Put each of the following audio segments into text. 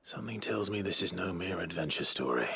Something tells me this is no mere adventure story.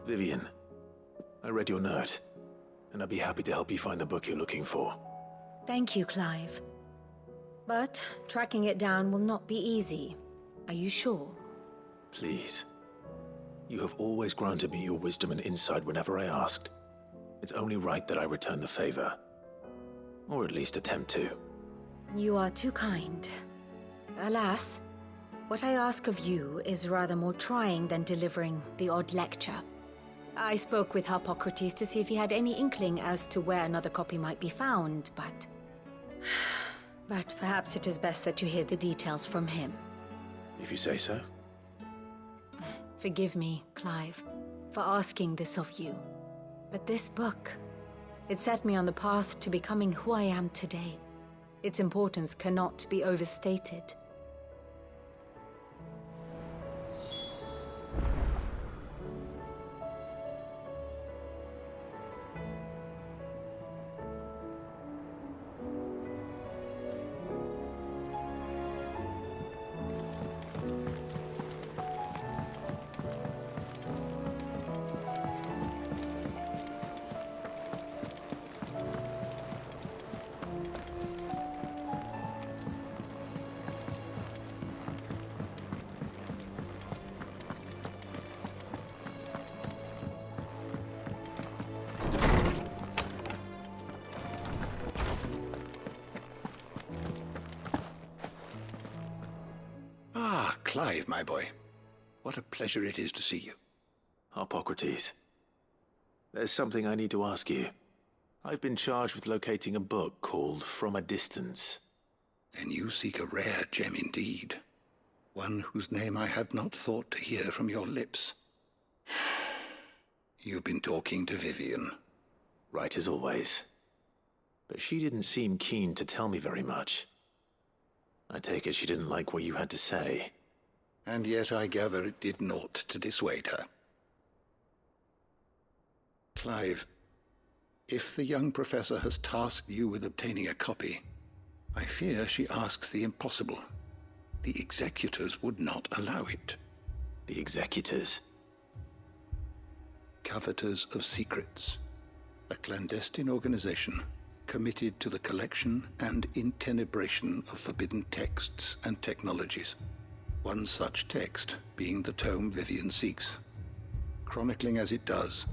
Vivian, I read your note, and I'd be happy to help you find the book you're looking for. Thank you, Clive. But tracking it down will not be easy. Are you sure? Please. You have always granted me your wisdom and insight whenever I asked. It's only right that I return the favor. Or at least attempt to. You are too kind. Alas, what I ask of you is rather more trying than delivering the odd lecture. I spoke with Hippocrates to see if he had any inkling as to where another copy might be found, but... But perhaps it is best that you hear the details from him. If you say so. Forgive me, Clive, for asking this of you. But this book, it set me on the path to becoming who I am today. Its importance cannot be overstated. Clive, my boy. What a pleasure it is to see you. Hippocrates. There's something I need to ask you. I've been charged with locating a book called From a Distance. Then you seek a rare gem indeed. One whose name I had not thought to hear from your lips. You've been talking to Vivian. Right as always. But she didn't seem keen to tell me very much. I take it she didn't like what you had to say. And yet I gather it did naught to dissuade her. Clive, if the young professor has tasked you with obtaining a copy, I fear she asks the impossible. The executors would not allow it. The executors? Coveters of Secrets, a clandestine organization committed to the collection and intenebration of forbidden texts and technologies. One such text being the tome Vivian seeks, chronicling as it does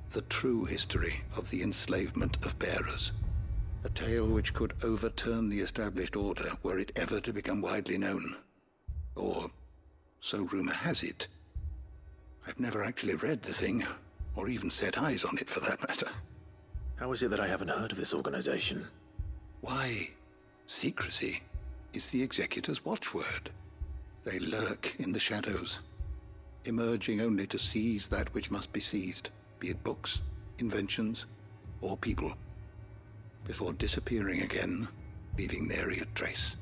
the true history of the enslavement of bearers, a tale which could overturn the established order were it ever to become widely known. Or, so rumor has it. I've never actually read the thing, or even set eyes on it for that matter. How is it that I haven't heard of this organization? Why, secrecy is the executor's watchword. They lurk in the shadows, emerging only to seize that which must be seized, be it books, inventions, or people, before disappearing again, leaving nary a trace.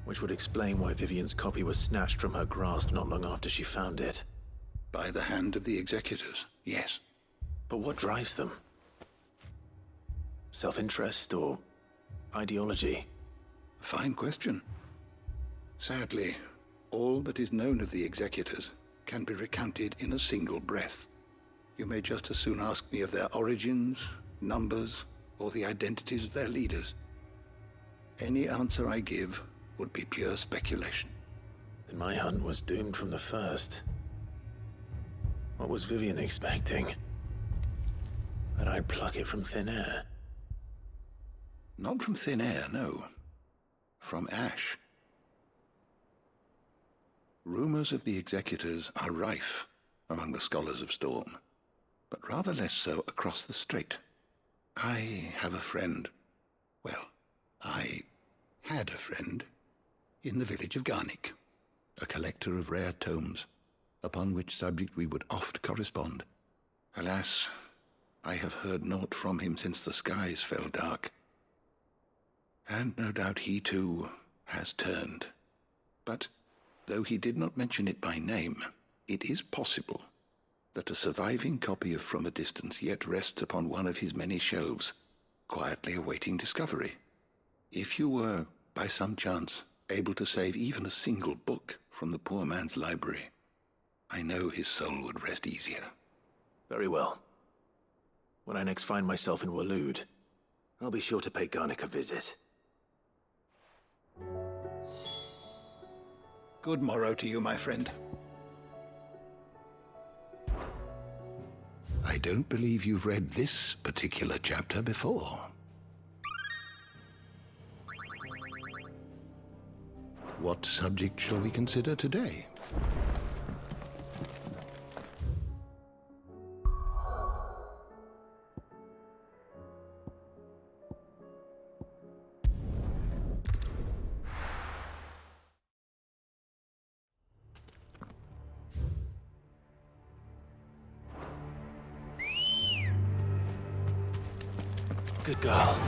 Which would explain why Vivian's copy was snatched from her grasp not long after she found it. By the hand of the executors, yes. But what drives them? Self-interest or ideology? A fine question. Sadly, all that is known of the executors can be recounted in a single breath. You may just as soon ask me of their origins, numbers, or the identities of their leaders. Any answer I give would be pure speculation. Then my hunt was doomed from the first. What was Vivian expecting? That I'd pluck it from thin air? Not from thin air, no. From ash. Rumors of the executors are rife, among the scholars of Storm, but rather less so across the strait. I have a friend. Well, I had a friend in the village of Garnick, a collector of rare tomes, upon which subject we would oft correspond. Alas, I have heard naught from him since the skies fell dark. And no doubt he too has turned. But though he did not mention it by name, it is possible that a surviving copy of From a Distance yet rests upon one of his many shelves, quietly awaiting discovery. If you were, by some chance, able to save even a single book from the poor man's library, I know his soul would rest easier. Very well. When I next find myself in Waloed, I'll be sure to pay Garnick a visit. Good morrow to you, my friend. I don't believe you've read this particular chapter before. What subject shall we consider today? Good girl.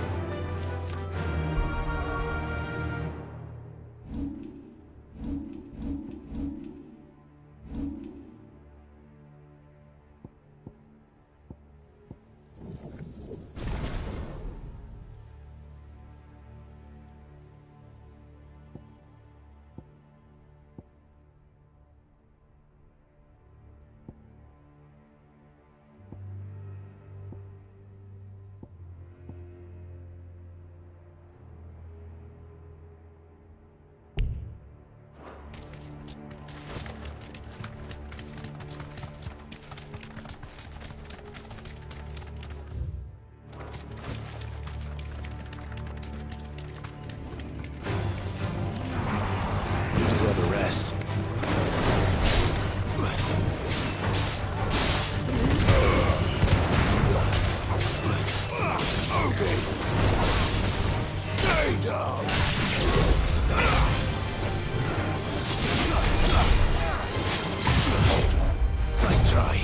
Deserve a rest. Stay down! Nice try.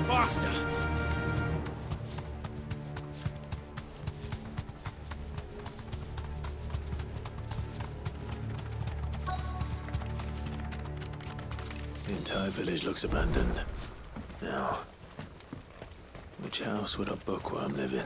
Faster! The entire village looks abandoned. Now, which house would a bookworm live in?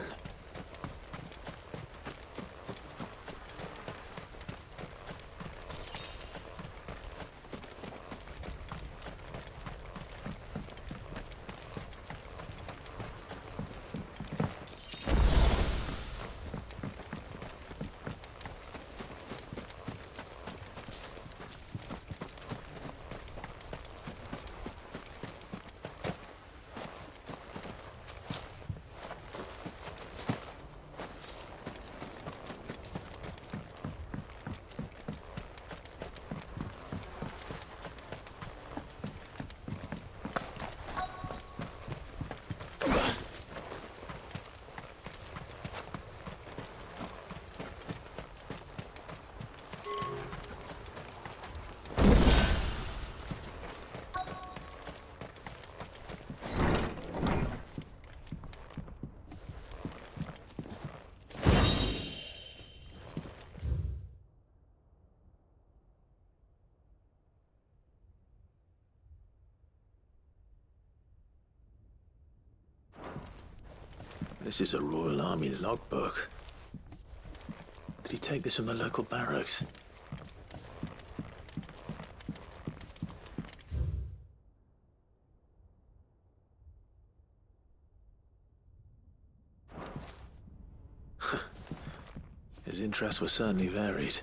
This is a Royal Army logbook. Did he take this from the local barracks? His interests were certainly varied.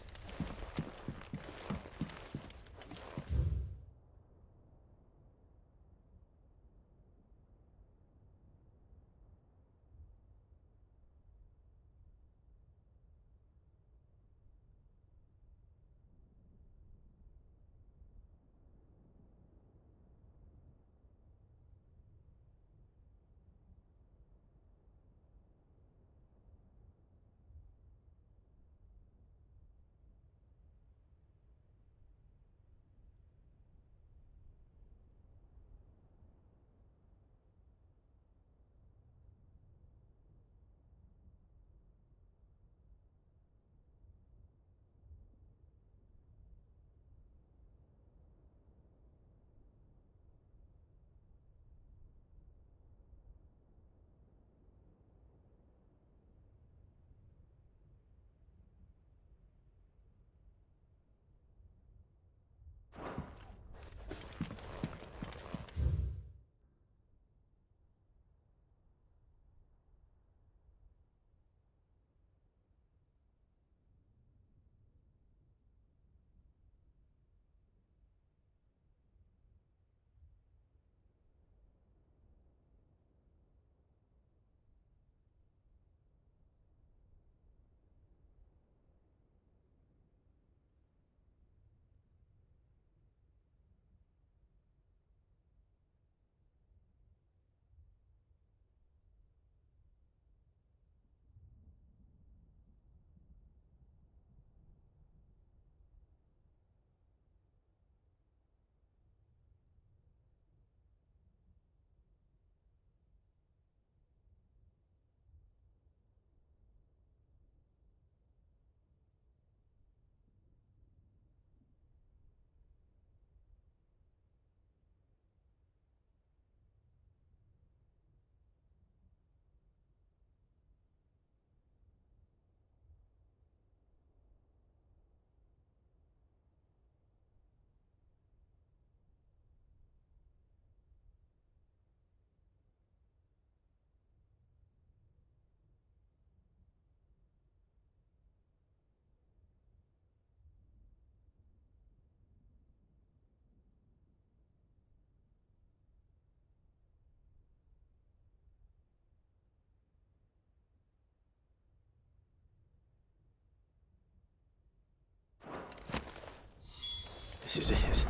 This is it.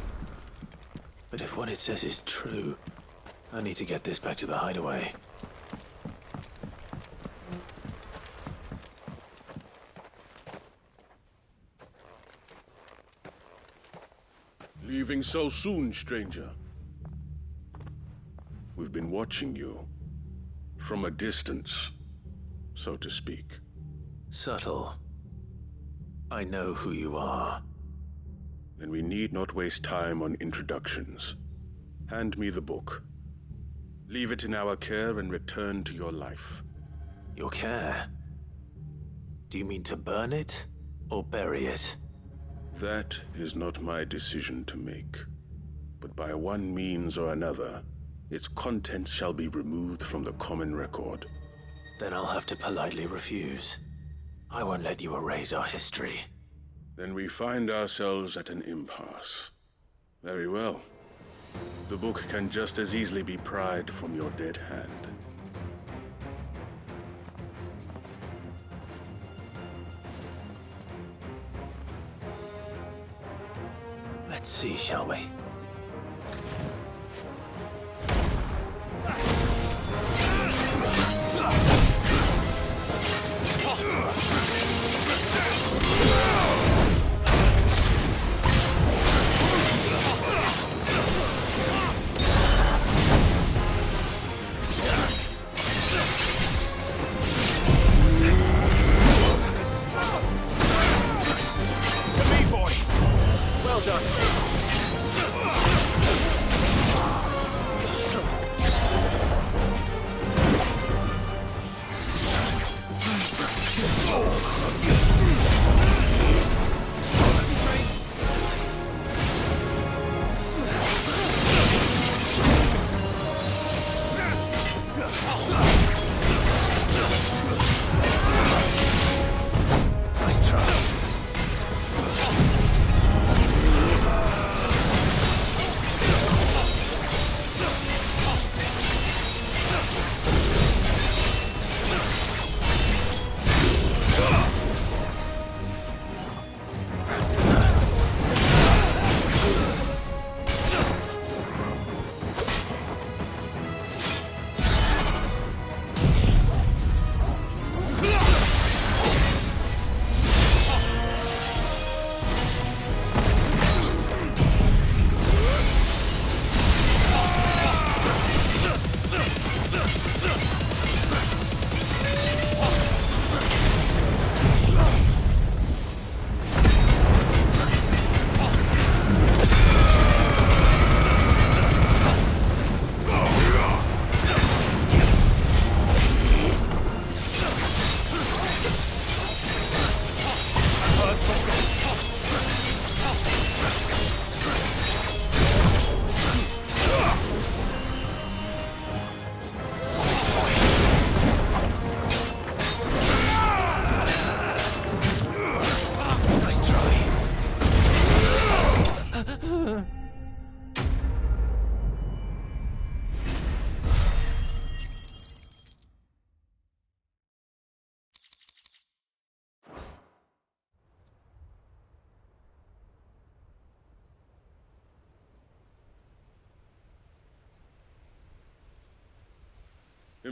But if what it says is true, I need to get this back to the hideaway. Leaving so soon, stranger? We've been watching you. From a distance, so to speak. Subtle. I know who you are. Then we need not waste time on introductions. Hand me the book. Leave it in our care and return to your life. Your care? Do you mean to burn it or bury it? That is not my decision to make. But by one means or another, its contents shall be removed from the common record. Then I'll have to politely refuse. I won't let you erase our history. Then we find ourselves at an impasse. Very well. The book can just as easily be pried from your dead hand. Let's see, shall we? Well done.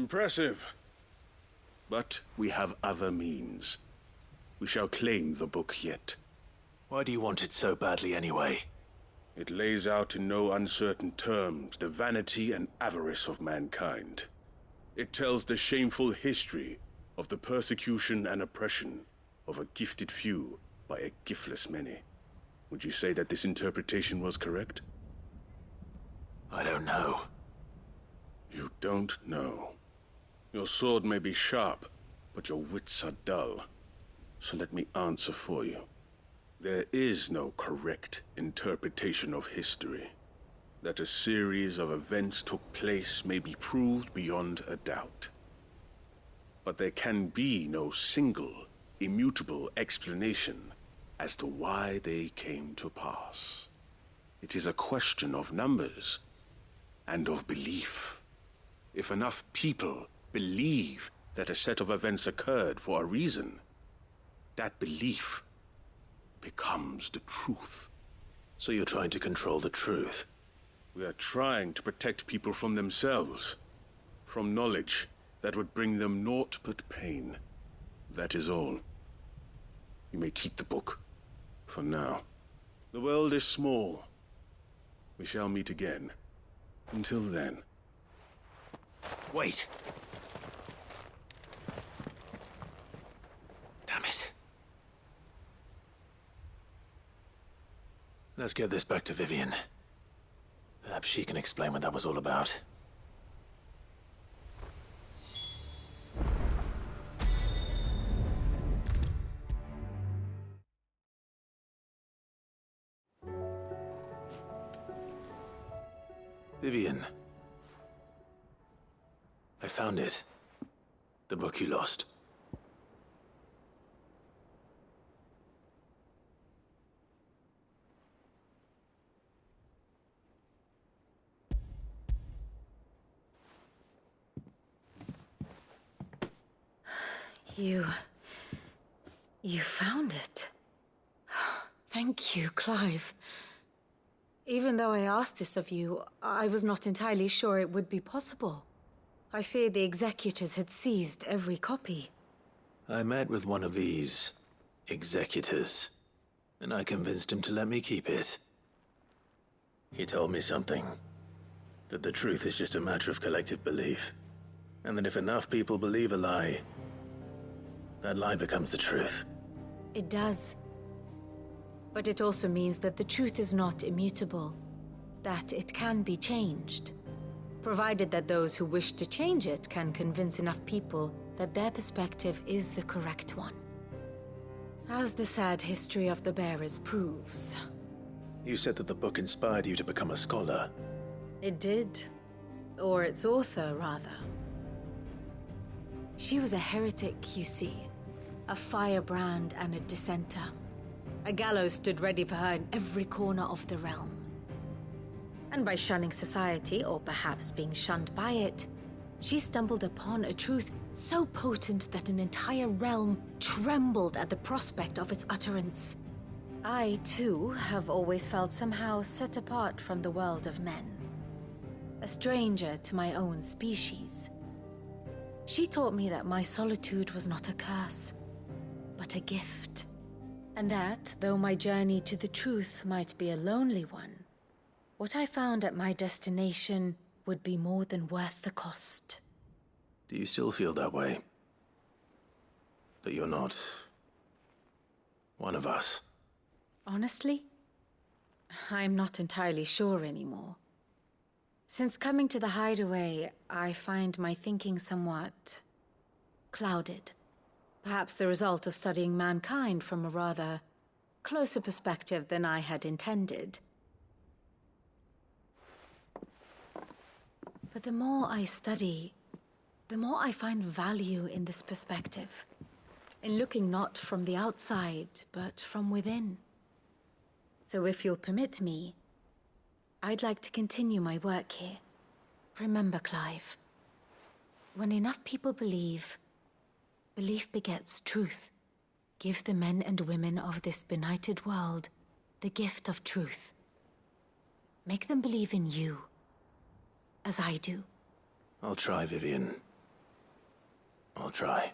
Impressive. But we have other means. We shall claim the book yet. Why do you want it so badly anyway? It lays out in no uncertain terms the vanity and avarice of mankind. It tells the shameful history of the persecution and oppression of a gifted few by a giftless many. Would you say that this interpretation was correct? I don't know. You don't know. Your sword may be sharp, but your wits are dull. So let me answer for you. There is no correct interpretation of history. That a series of events took place may be proved beyond a doubt. But there can be no single, immutable explanation as to why they came to pass. It is a question of numbers and of belief. If enough people believe that a set of events occurred for a reason, that belief becomes the truth. So you're trying to control the truth? We are trying to protect people from themselves, from knowledge that would bring them naught but pain. That is all. You may keep the book, for now. The world is small. We shall meet again. Until then. Wait! Damn it. Let's get this back to Vivian. Perhaps she can explain what that was all about. Vivian. I found it. The book you lost. You found it. Thank you, Clive. Even though I asked this of you, I was not entirely sure it would be possible. I feared the executors had seized every copy. I met with one of these executors, and I convinced him to let me keep it. He told me something. That the truth is just a matter of collective belief. And that if enough people believe a lie, that lie becomes the truth. It does. But it also means that the truth is not immutable. That it can be changed. Provided that those who wish to change it can convince enough people that their perspective is the correct one. As the sad history of the bearers proves. You said that the book inspired you to become a scholar. It did. Or its author, rather. She was a heretic, you see. A firebrand and a dissenter. A gallows stood ready for her in every corner of the realm. And by shunning society, or perhaps being shunned by it, she stumbled upon a truth so potent that an entire realm trembled at the prospect of its utterance. I, too, have always felt somehow set apart from the world of men. A stranger to my own species. She taught me that my solitude was not a curse, but a gift. And that, though my journey to the truth might be a lonely one, what I found at my destination would be more than worth the cost. Do you still feel that way? That you're not one of us? Honestly, I'm not entirely sure anymore. Since coming to the hideaway, I find my thinking somewhat clouded. Perhaps the result of studying mankind from a rather closer perspective than I had intended. But the more I study, the more I find value in this perspective. In looking not from the outside, but from within. So if you'll permit me, I'd like to continue my work here. Remember, Clive, when enough people believe, belief begets truth. Give the men and women of this benighted world the gift of truth. Make them believe in you, as I do. I'll try, Vivian. I'll try.